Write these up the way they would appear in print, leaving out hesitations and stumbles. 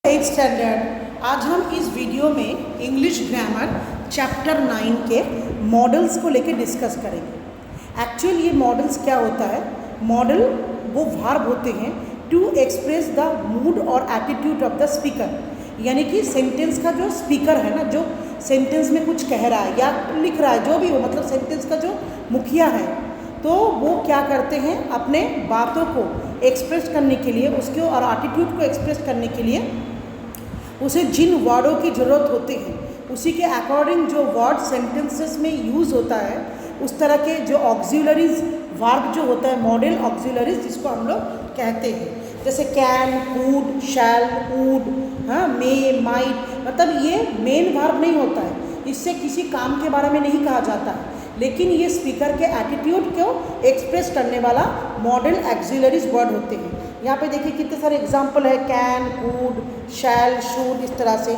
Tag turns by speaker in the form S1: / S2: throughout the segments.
S1: 8th standard. आज हम इस वीडियो में इंग्लिश ग्रामर चैप्टर 9 के मॉडल्स को लेकर डिस्कस करेंगे। एक्चुअली ये मॉडल्स क्या होता है? मॉडल वो वर्ब होते हैं टू एक्सप्रेस द मूड और एटीट्यूड ऑफ द स्पीकर, यानी कि सेंटेंस का जो स्पीकर है ना, जो सेंटेंस में कुछ कह रहा है या लिख रहा है, जो भी हो, मतलब सेंटेंस का जो मुखिया है, तो वो क्या करते हैं, अपने बातों को एक्सप्रेस करने के लिए, उसके और एटीट्यूड को एक्सप्रेस करने के लिए उसे जिन वर्डों की ज़रूरत होती है उसी के अकॉर्डिंग जो वर्ड सेंटेंसेस में यूज़ होता है, उस तरह के जो ऑक्सिलरीज वर्ब जो होता है, मॉडल ऑक्सिलरीज जिसको हम लोग कहते हैं, जैसे कैन, कुड, शैल, वुड, हाँ, मे, माइट, मतलब ये मेन वर्ब नहीं होता है, इससे किसी काम के बारे में नहीं कहा जाता है, लेकिन ये स्पीकर के एटीट्यूड को एक्सप्रेस करने वाला मॉडल ऑक्सिलरीज वर्ड होते हैं। यहाँ पे देखिए कितने सारे एग्जाम्पल है, कैन, कुड, शैल, शुड, इस तरह से।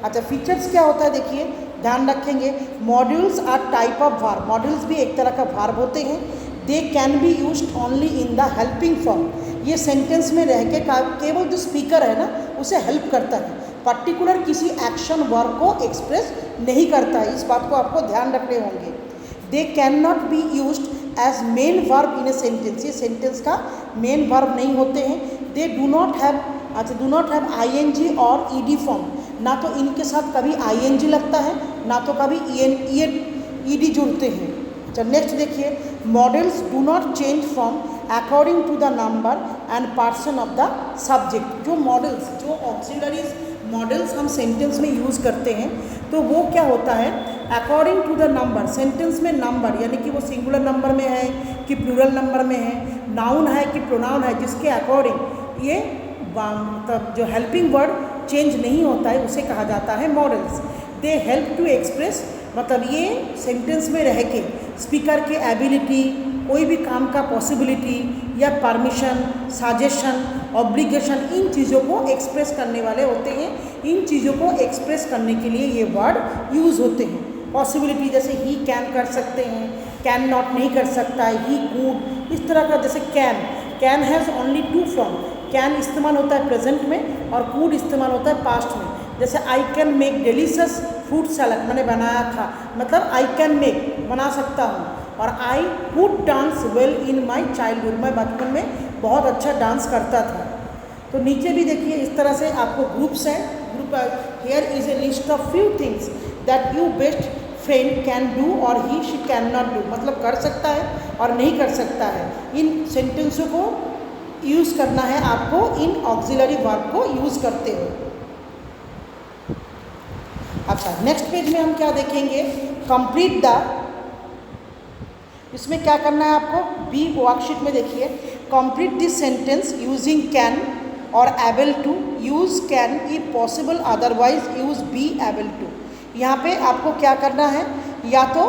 S1: अच्छा, फीचर्स क्या होता है देखिए, ध्यान रखेंगे। Modules are type of verb, modules भी एक तरह का वर्ब होते हैं। They can be used only in the helping form, ये सेंटेंस में रह के केवल जो स्पीकर है ना उसे हेल्प करता है, पर्टिकुलर किसी एक्शन वर्ब को एक्सप्रेस नहीं करता है, इस बात को आपको ध्यान रखने होंगे। They can not be used as main verb in a sentence, ये सेंटेंस का मेन वर्ब नहीं होते हैं। दे डू नॉट हैव, अच्छा, डू नॉट हैव आईएनजी और ईडी फॉर्म, ना तो इनके साथ कभी आईएनजी लगता है ना तो कभी ईडी जुड़ते हैं। अच्छा, नेक्स्ट देखिए, modals do not change from according to the number and person of the subject. जो मॉडल्स, जो ऑक्सिलरीज मॉडल्स हम सेंटेंस में यूज़ करते हैं, तो वो क्या होता है, according to the number, sentence में नंबर, यानी कि वो सिंगुलर नंबर में है कि प्लूरल नंबर में है, नाउन है कि प्रोनाउन है, जिसके अकॉर्डिंग ये मतलब जो हेल्पिंग वर्ड चेंज नहीं होता है उसे कहा जाता है modals. They help to express, मतलब ये सेंटेंस में रह के स्पीकर के एबिलिटी, कोई भी काम का पॉसिबिलिटी या परमिशन, सजेशन, ऑब्लिगेशन, इन चीज़ों को एक्सप्रेस करने वाले होते हैं। इन चीज़ों को एक्सप्रेस करने के लिए ये वर्ड यूज़ होते हैं। पॉसिबिलिटी जैसे ही कैन कर सकते हैं, कैन नॉट नहीं कर सकता है, ही कुड, इस तरह का। जैसे can has only two form, can इस्तेमाल होता है प्रेजेंट में और कुड इस्तेमाल होता है पास्ट में। जैसे I can make delicious fruit salad, मैंने बनाया था, मतलब आई कैन मेक, बना सकता हूँ। और I could dance well in my childhood, मैं बचपन में बहुत अच्छा डांस करता था। तो नीचे भी देखिए इस तरह से आपको ग्रुप्स हैं, group here is a list of few things that you best friend can do और ही शी कैन नॉट डू, मतलब कर सकता है और नहीं कर सकता है। इन सेंटेंसों को यूज़ करना है आपको, इन ऑक्सिलरी वर्ब को यूज़ करते हुए। अच्छा, नेक्स्ट पेज में हम क्या देखेंगे, कंप्लीट द, इसमें क्या करना है आपको, बी वर्कशीट में देखिए, complete this sentence using can और able to, use can if possible, otherwise use be able to. यहाँ पे आपको क्या करना है, या तो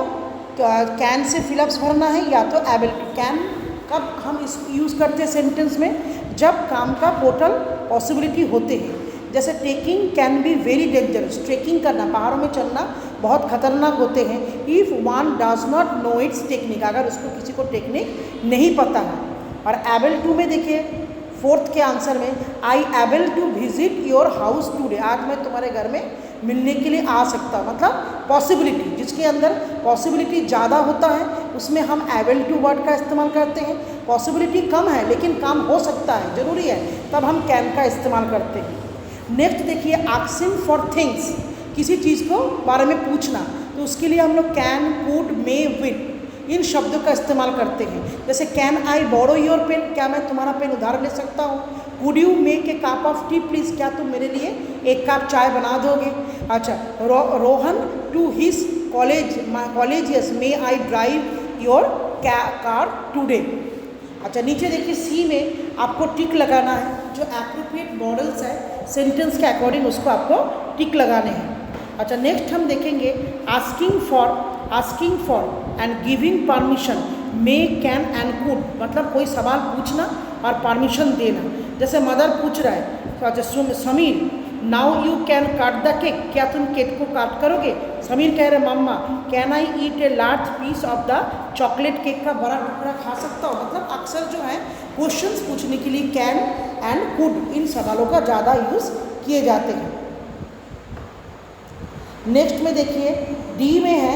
S1: कैन से फिलअप्स भरना है या तो एबल टू। कैन कब हम इस यूज़ करते हैं सेंटेंस में, जब काम का टोटल पॉसिबिलिटी होते हैं। जैसे taking can be very dangerous, trekking करना, पहाड़ों में चलना बहुत खतरनाक होते हैं। If one does not know it's technique, अगर उसको किसी को टेक्निक नहीं पता है। और एबल टू में देखिए फोर्थ के आंसर में, I able to visit your house today, आज मैं तुम्हारे घर में मिलने के लिए आ सकता हूँ। मतलब पॉसिबिलिटी, जिसके अंदर पॉसिबिलिटी ज़्यादा होता है उसमें हम एबल टू वर्ड का इस्तेमाल करते हैं। पॉसिबिलिटी कम है लेकिन काम हो सकता है, ज़रूरी है, तब हम कैन का इस्तेमाल करते हैं। नेक्स्ट देखिए, आस्किंग फॉर थिंग्स, किसी चीज़ को बारे में पूछना, तो उसके लिए हम लोग कैन, कुड, मे, विल, इन शब्दों का इस्तेमाल करते हैं। जैसे can I borrow your pen, क्या मैं तुम्हारा पेन उधार ले सकता हूँ। Could you make a cup of tea please, क्या तुम मेरे लिए एक कप चाय बना दोगे। अच्छा, Rohan to his college yes, may I drive your car today. अच्छा, नीचे देखिए सी में आपको टिक लगाना है, जो एप्रोप्रिएट मॉडल्स है सेंटेंस के अकॉर्डिंग उसको आपको टिक लगाने हैं। अच्छा, नेक्स्ट हम देखेंगे asking for and giving permission, may, can and could, मतलब कोई सवाल पूछना और परमिशन देना। जैसे मदर पूछ रहा है, तो अच्छा समीर, नाउ यू कैन काट द केक, क्या तुम केक को काट करोगे। समीर कह रहे मम्मा, can I eat a large piece of the chocolate, cake का बड़ा टुकड़ा खा सकता हूँ। मतलब अक्सर जो है क्वेश्चंस पूछने के लिए कैन एंड कुड, इन सवालों का ज़्यादा यूज़ किए जाते हैं। नेक्स्ट में देखिए डी में है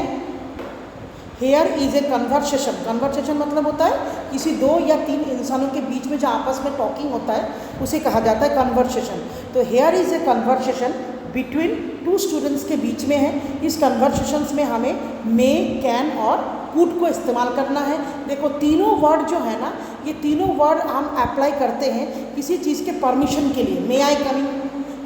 S1: here is a conversation. Conversation मतलब होता है किसी 2 या 3 इंसानों के बीच में जो आपस में टॉकिंग होता है उसे कहा जाता है कन्वर्सेशन। तो here is a conversation between 2 students के बीच में है। इस कन्वर्सेशंस में हमें मे, कैन और कुड को इस्तेमाल करना है। देखो तीनों वर्ड जो है ना, ये तीनों वर्ड हम अप्लाई करते हैं किसी चीज़ के परमिशन के लिए। मे आई कमिंग,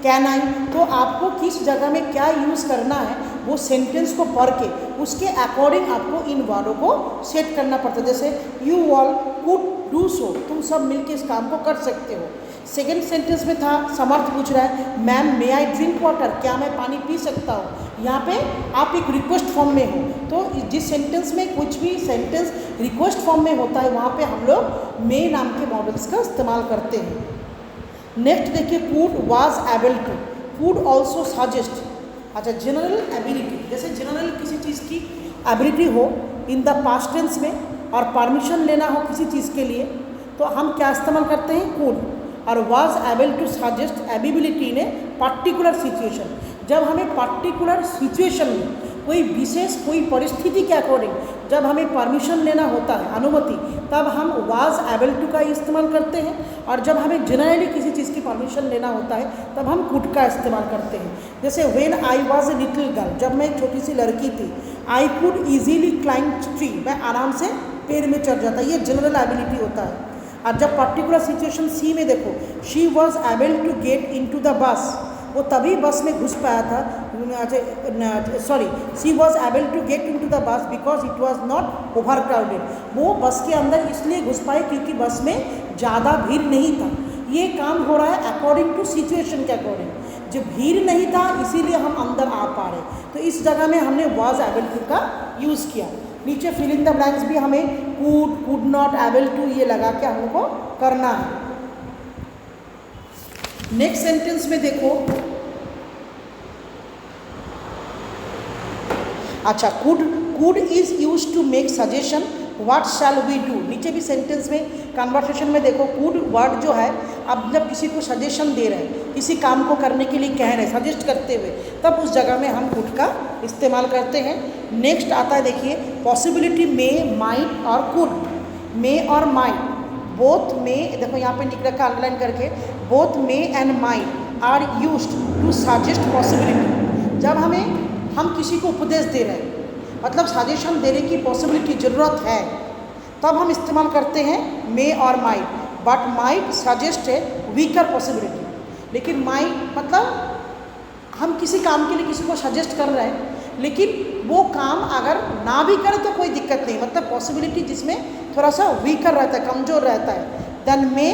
S1: कैन आई, तो आपको किस जगह में क्या यूज़ करना है वो सेंटेंस को पढ़ के उसके अकॉर्डिंग आपको इन वर्डों को सेट करना पड़ता है। जैसे you all could do so, तुम सब मिलके इस काम को कर सकते हो। सेकेंड सेंटेंस में था समर्थ पूछ रहा है ma'am may I drink water, क्या मैं पानी पी सकता हूँ। यहाँ पे आप एक रिक्वेस्ट फॉर्म में हो, तो जिस सेंटेंस में कुछ भी सेंटेंस रिक्वेस्ट फॉर्म में होता है वहाँ पे हम लोग मे नाम के मॉडल्स का इस्तेमाल करते हैं। नेक्स्ट देखिए could was able to, could also suggest. अच्छा जनरल एबिलिटी, जैसे जनरल किसी चीज़ की एबिलिटी हो इन द पास्ट टेंस में और परमिशन लेना हो किसी चीज़ के लिए तो हम क्या इस्तेमाल करते हैं कूड। और was able to suggest ability ने पर्टिकुलर सिचुएशन, जब हमें पर्टिकुलर सिचुएशन में कोई विशेष कोई परिस्थिति के अकॉर्डिंग जब हमें परमिशन लेना होता है अनुमति, तब हम वाज एबल टू का इस्तेमाल करते हैं। और जब हमें जनरली किसी चीज़ की परमिशन लेना होता है तब हम कुड का इस्तेमाल करते हैं। जैसे when I was a little girl, जब मैं एक छोटी सी लड़की थी, I could easily climb tree, मैं आराम से पेड़ में चढ़ जाता, ये जनरल एबिलिटी होता है। और जब पर्टिकुलर सिचुएशन सी में देखो she was able to get in to the bus, वो तभी बस में घुस पाया था, sorry she was able to get in to the bus because it was not overcrowded, वो बस के अंदर इसलिए घुस पाए क्योंकि बस में ज़्यादा भीड़ नहीं था। ये काम हो रहा है अकॉर्डिंग टू सिचुएशन के अकॉर्डिंग, जब भीड़ नहीं था इसीलिए हम अंदर आ पा रहे, तो इस जगह में हमने वॉज एबल टू का यूज़ किया। नीचे फिल इन द ब्लैंक्स भी हमें कूड, कुड नॉट, एबल टू ये लगा के हमको करना है। नेक्स्ट सेंटेंस में देखो, अच्छा could is use to make suggestion, what shall we do. नीचे भी सेंटेंस में कन्वर्सेशन में देखो कुड वर्ड जो है, अब जब किसी को सजेशन दे रहे हैं, किसी काम को करने के लिए कह रहे हैं सजेस्ट करते हुए, तब उस जगह में हम कुड का इस्तेमाल करते हैं। नेक्स्ट आता है देखिए पॉसिबिलिटी मे, माइट और कुड। मे और माइट बोथ में, देखो यहाँ पे लिख रखा अंडरलाइन करके, both may and might are used to suggest possibility. जब हम किसी को उपदेश दे रहे हैं, मतलब सजेशन देने की पॉसिबिलिटी ज़रूरत है, तब हम इस्तेमाल करते हैं मे और might. But might suggest A weaker possibility, लेकिन माइट मतलब हम किसी काम के लिए किसी को सजेस्ट कर रहे हैं, लेकिन वो काम अगर ना भी करे तो कोई दिक्कत नहीं, मतलब पॉसिबिलिटी जिसमें थोड़ा सा वीकर रहता है, कमज़ोर रहता है, देन मे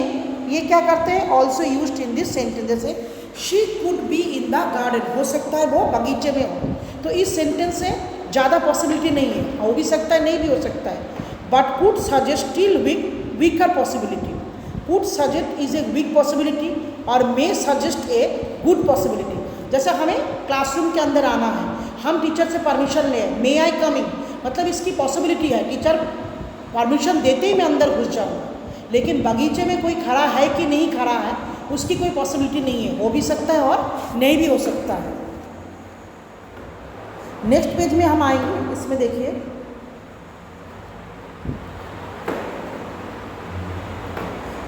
S1: ये क्या करते हैं also used in this sentence. जैसे she could be in the garden, हो सकता है वो बगीचे में हो, तो इस सेंटेंस से ज़्यादा पॉसिबिलिटी नहीं है, हो भी सकता है नहीं भी हो सकता है। But could suggest still weaker possibility, could suggest is a weak possibility और may suggest a good possibility. जैसे हमें क्लासरूम के अंदर आना है, हम टीचर से परमिशन लें, मे आई कमिंग, मतलब इसकी पॉसिबिलिटी है टीचर परमिशन देते ही मैं अंदर घुस जाऊँगा, लेकिन बगीचे में कोई खड़ा है कि नहीं खड़ा है उसकी कोई पॉसिबिलिटी नहीं है, हो भी सकता है और नहीं भी हो सकता है। नेक्स्ट पेज में हम आएंगे, इसमें देखिए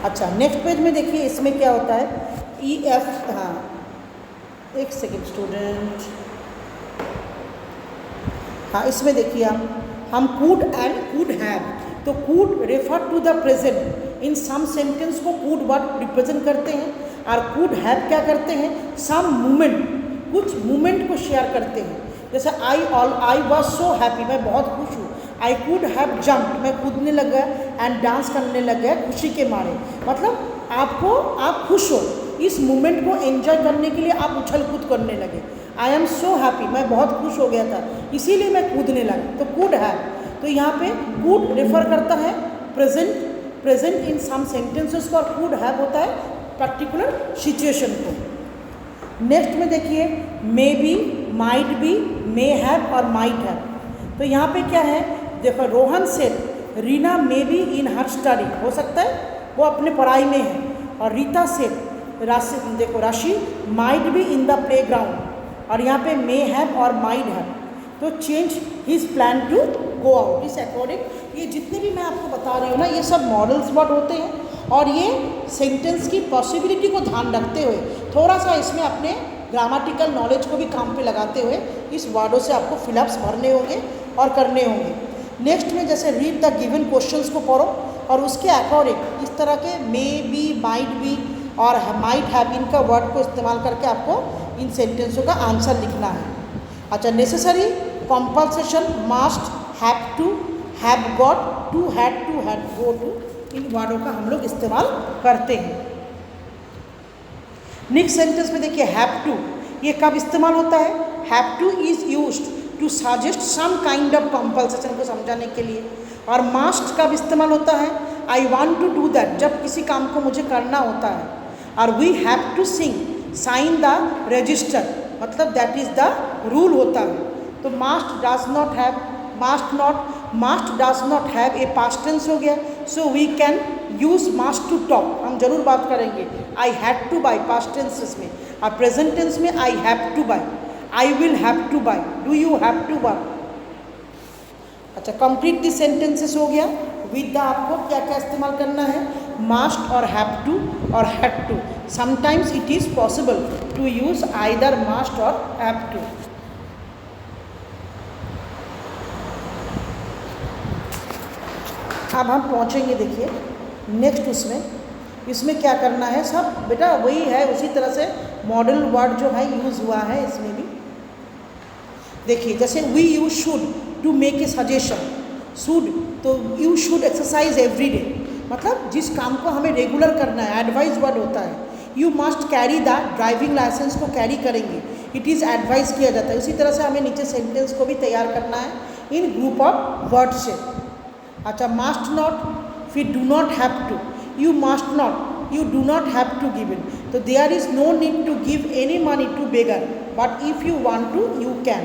S1: अच्छा नेक्स्ट पेज में देखिए इसमें क्या होता है ई एफ, हाँ एक सेकेंड स्टूडेंट, हाँ इसमें देखिए हम कूड एंड कूड हैव, तो could refer to the present, in some sentence को कूड वर्ड रिप्रेजेंट करते हैं, और कूड हैव क्या करते हैं सम मूवमेंट, कुछ मूवमेंट को शेयर करते हैं। जैसे आई वॉज सो हैप्पी, मैं बहुत खुश हूँ, आई कुड हैव जम्प्ड, मैं कूदने लग गया, एंड डांस करने लग गया खुशी के मारे, मतलब आप खुश हो, इस मोमेंट को एंजॉय करने के लिए आप उछल कूद करने लगे। आई एम सो हैप्पी, मैं बहुत खुश हो गया था इसीलिए मैं कूदने लगा, तो कुड हैव, तो यहाँ पे कुड रेफर करता है प्रेजेंट इन सम सेंटेंसेस को, और कुड हैव होता है पर्टिकुलर सिचुएशन को। नेक्स्ट में देखिए may be, might be, may have और माइट हैव, तो यहाँ पे क्या है देखो, रोहन से Reena may be in her study, हो सकता है वो अपने पढ़ाई में है, और रीता से राशि, देखो Rashi might be in the playground और यहाँ पे मे हैव और माइट हैव, तो change his plan to go out. इस अकॉर्डिंग ये जितने भी मैं आपको बता रही हूँ ना, ये सब मॉडल्स वर्ड होते हैं और ये सेंटेंस की पॉसिबिलिटी को ध्यान रखते हुए थोड़ा सा इसमें अपने ग्रामेटिकल नॉलेज को भी काम पे लगाते हुए इस वर्डों से आपको फिलअप्स भरने होंगे और करने होंगे। नेक्स्ट में जैसे रीड द गिवन क्वेश्चंस को पढ़ो और उसके अकॉर्डिंग इस तरह के मे बी, माइट बी और माइट हैव इनका वर्ड को इस्तेमाल करके आपको इन सेंटेंसों का आंसर लिखना है। अच्छा, necessary, compulsion, must, have to, have got, to had, go to, इन वर्डों का हम लोग इस्तेमाल करते हैं। नेक्स्ट सेंटेंस में देखिए हैव टू, ये कब इस्तेमाल होता है? Have to is used to suggest some kind of compulsion को समझाने के लिए। और मस्ट कब इस्तेमाल होता है? I want to do that, जब किसी काम को मुझे करना होता है। और we have to sing, sign the register, मतलब दैट इज द रूल होता है। तो must does not have, must does not have a past tense हो गया, so we can use must to talk, हम जरूर बात करेंगे I had to buy past tenses में। और प्रेजेंट टेंस में I have two by, I will have two by, do you have two by. अच्छा, कंप्लीट दिस सेंटेंसेस हो गया। विद द आपको क्या क्या इस्तेमाल करना है? मस्ट और हैव टू और had to. Sometimes it is possible to use either must और हैव टू। अब हम पहुंचेंगे, देखिए नेक्स्ट इसमें क्या करना है। सब बेटा वही है, उसी तरह से मॉडल वर्ड जो है यूज़ हुआ है इसमें भी। देखिए जैसे we use should to make a suggestion, should, तो you should exercise every day, मतलब जिस काम को हमें रेगुलर करना है, एडवाइस वर्ड होता है। You must carry the, driving license को कैरी करेंगे, इट इज़ एडवाइस किया जाता है। उसी तरह से हमें नीचे सेंटेंस को भी तैयार करना है इन ग्रुप ऑफ वर्ड से। अच्छा, मस्ट नॉट, फिर do not have to, you must not, you do not have to give in, तो there is no need to give any money to beggar, but if you want to you can.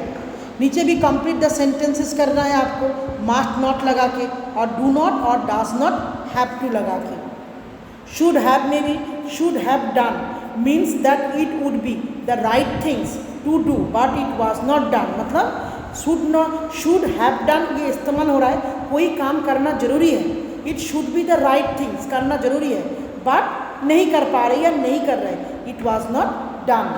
S1: नीचे भी complete the sentences करना है आपको, must not लगा के और do not और डज नॉट हैव टू लगा के। शुड हैव में भी should have done means that it would be the right things to do but it was not done, मतलब शुड हैव डन ये इस्तेमाल हो रहा है, कोई काम करना जरूरी है, it should be the right things, करना जरूरी है, बट नहीं कर पा रहे या नहीं कर रहे, it was not done.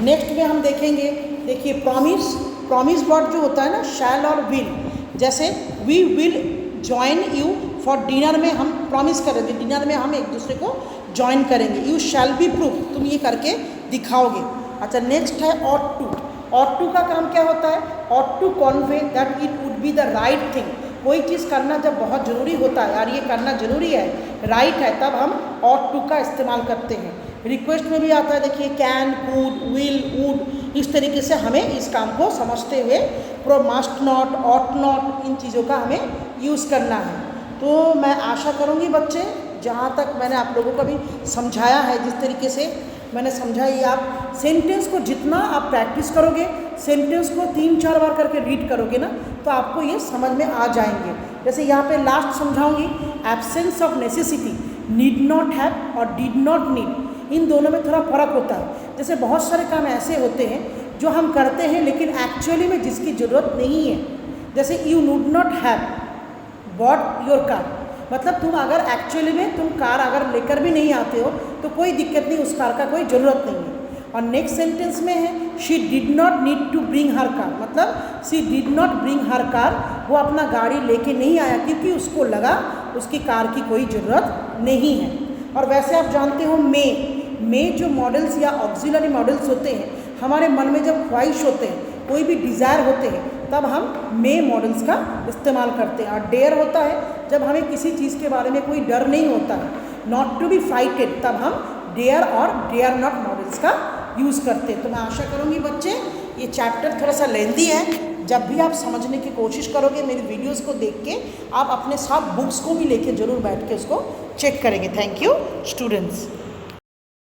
S1: Next में हम देखेंगे, देखिए प्रॉमिस, प्रॉमिस वर्ड जो होता है ना, शैल और विल। जैसे we will join you for dinner में हम प्रॉमिस करेंगे, डिनर में हम एक दूसरे को ज्वाइन करेंगे। यू शैल बी प्रूफ, तुम ये करके दिखाओगे। अच्छा, नेक्स्ट है ऑट टू। ऑट टू का काम क्या होता है? Ought to convey that it would be the right thing, कोई चीज़ करना जब बहुत ज़रूरी होता है, यार ये करना ज़रूरी है, राइट है, तब हम ऑट टू का इस्तेमाल करते हैं। रिक्वेस्ट में भी आता है, देखिए कैन, कुड, विल, वुड, इस तरीके से हमें इस काम को समझते हुए pro must not, ought not, इन चीज़ों का हमें यूज़ करना है। तो मैं आशा करूँगी बच्चे, जहाँ तक मैंने आप लोगों को भी समझाया है, जिस तरीके से मैंने समझाई, आप सेंटेंस को जितना आप प्रैक्टिस करोगे, सेंटेंस को 3-4 बार करके रीड करोगे ना, तो आपको ये समझ में आ जाएंगे। जैसे यहाँ पे लास्ट समझाऊंगी, absence of necessity, need not have और डिड नॉट नीड, इन दोनों में थोड़ा फ़र्क होता है। जैसे बहुत सारे काम ऐसे होते हैं जो हम करते हैं लेकिन एक्चुअली में जिसकी ज़रूरत नहीं है। जैसे you need not have bought your car, मतलब तुम अगर एक्चुअली में तुम कार अगर लेकर भी नहीं आते हो तो कोई दिक्कत नहीं, उस कार का कोई ज़रूरत नहीं है। और नेक्स्ट सेंटेंस में है she did not need to bring her car, मतलब she did not bring her car, वो अपना गाड़ी लेके नहीं आया क्योंकि उसको लगा उसकी कार की कोई ज़रूरत नहीं है। और वैसे आप जानते हो मे जो मॉडल्स या ऑक्सिलरी मॉडल्स होते हैं, हमारे मन में जब ख्वाहिश होते हैं, कोई भी डिज़ायर होते हैं, तब हम मे मॉडल्स का इस्तेमाल करते हैं। और डेयर होता है जब हमें किसी चीज़ के बारे में कोई डर नहीं होता है, नॉट टू बी फाइटेड, तब हम डेयर और डेयर नॉट मॉडल्स का यूज़ करते हैं। तो मैं आशा करूँगी बच्चे, ये चैप्टर थोड़ा सा लेंदी है, जब भी आप समझने की कोशिश करोगे मेरी वीडियोस को देख के, आप अपने साथ बुक्स को भी लेके ज़रूर बैठ के उसको चेक करेंगे। Thank you students.